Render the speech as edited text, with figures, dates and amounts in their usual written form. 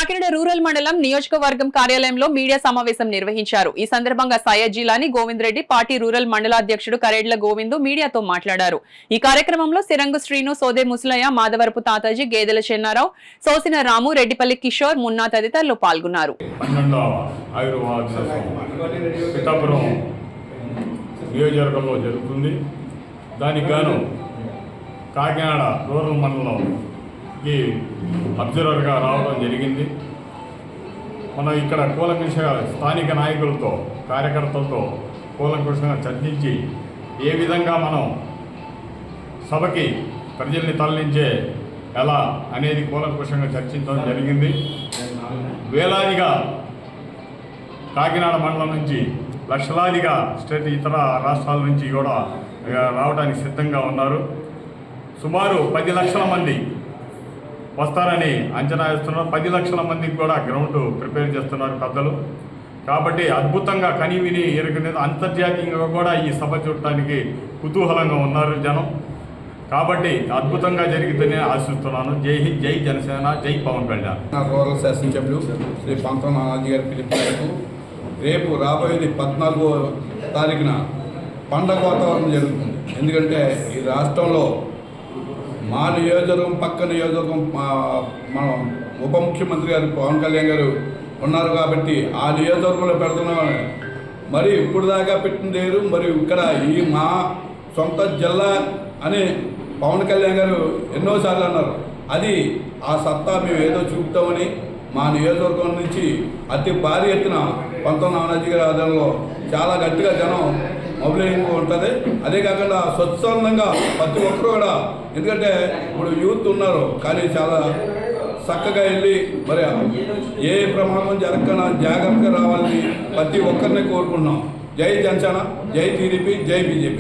Kakinada rural మండలం నియోజకవర్గం కార్యాలయంలో మీడియా సమావేశం నిర్వహించారు. ఈ సందర్భంగా సయ్యద్ జిలాని గోవింద్ రెడ్డి పార్టీ రూరల్ మండలాధ్యక్షుడు కరేడ్ల గోవిందు మీడియాతో మాట్లాడారు. ఈ కార్యక్రమంలో సిరంగు శ్రీను, సోదే ముసలయ్య, మాధవరపు తాతాజీ, గేదెల చెన్నారావు, సోసిన రాము, రెడ్డిపల్లి కిషోర్, మున్నా తదితరులు పాల్గొన్నారు. నియోజకవర్గంలో జరుగుతుంది. దానికి గాను కాకినాడ రూరల్ మండలంకి అబ్జర్వర్గా రావడం జరిగింది. మనం ఇక్కడ కూలంకషంగా స్థానిక నాయకులతో, కార్యకర్తలతో కూలంకషంగా చర్చించి ఏ విధంగా మనం సభకి ప్రజల్ని తరలించే ఎలా అనేది కూలంకషంగా చర్చించడం జరిగింది. వేలాదిగా కాకినాడ మండలం నుంచి లక్షలాదిగా ఇతర రాష్ట్రాల నుంచి కూడా రావడానికి సిద్ధంగా ఉన్నారు. సుమారు 10 లక్షల మంది వస్తారని అంచనా వేస్తున్నారు. 10 లక్షల మందికి కూడా గ్రౌండ్ ప్రిపేర్ చేస్తున్నారు పెద్దలు. కాబట్టి అద్భుతంగా కనివిని ఎరుగునేది అంతర్జాతీయంగా కూడా ఈ సభ చూడటానికి కుతూహలంగా ఉన్నారు జనం. కాబట్టి అద్భుతంగా జరుగుతుందని ఆశిస్తున్నాను. జై హింద్, జై జనసేన, జై పవన్ కళ్యాణ్. రూరల్ శాసనసభ్యులు శ్రీ పంతం నానాజీ గారి పిలుపు మేరకు రేపు రాబోయేది 14వ తారీఖున పండగ వాతావరణం జరుగుతుంది. ఎందుకంటే ఈ రాష్ట్రంలో మా నియోజకవర్గం, పక్క నియోజకవర్గం, మన ఉప ముఖ్యమంత్రి గారు పవన్ కళ్యాణ్ గారు ఉన్నారు కాబట్టి ఆ నియోజకవర్గంలో పెడుతున్నామని మరి ఇప్పుడు దాకా పెట్టిందేరు. మరి ఇక్కడ ఈ మా సొంత జిల్లా అని పవన్ కళ్యాణ్ గారు ఎన్నోసార్లు అన్నారు. అది ఆ సత్తా మేము ఏదో చూపుతామని మా నియోజకవర్గం నుంచి అతి భారీ ఎత్తున పంతం నానాజీ గారి ఆధ్వర్యంలో చాలా గట్టిగా జనం మొబిలైజింగ్ ఉంటుంది. అదే కాకుండా స్వచ్ఛందంగా ప్రతి ఒక్కరు కూడా, ఎందుకంటే ఇప్పుడు యూత్ ఉన్నారు కానీ చాలా చక్కగా వెళ్ళి మరి ఏ ప్రమాదం జరగకుండా జాగ్రత్తగా రావాలని ప్రతి ఒక్కరిని కోరుకుంటున్నాం. జై జనసేన, జై టీడీపీ, జై బీజేపీ.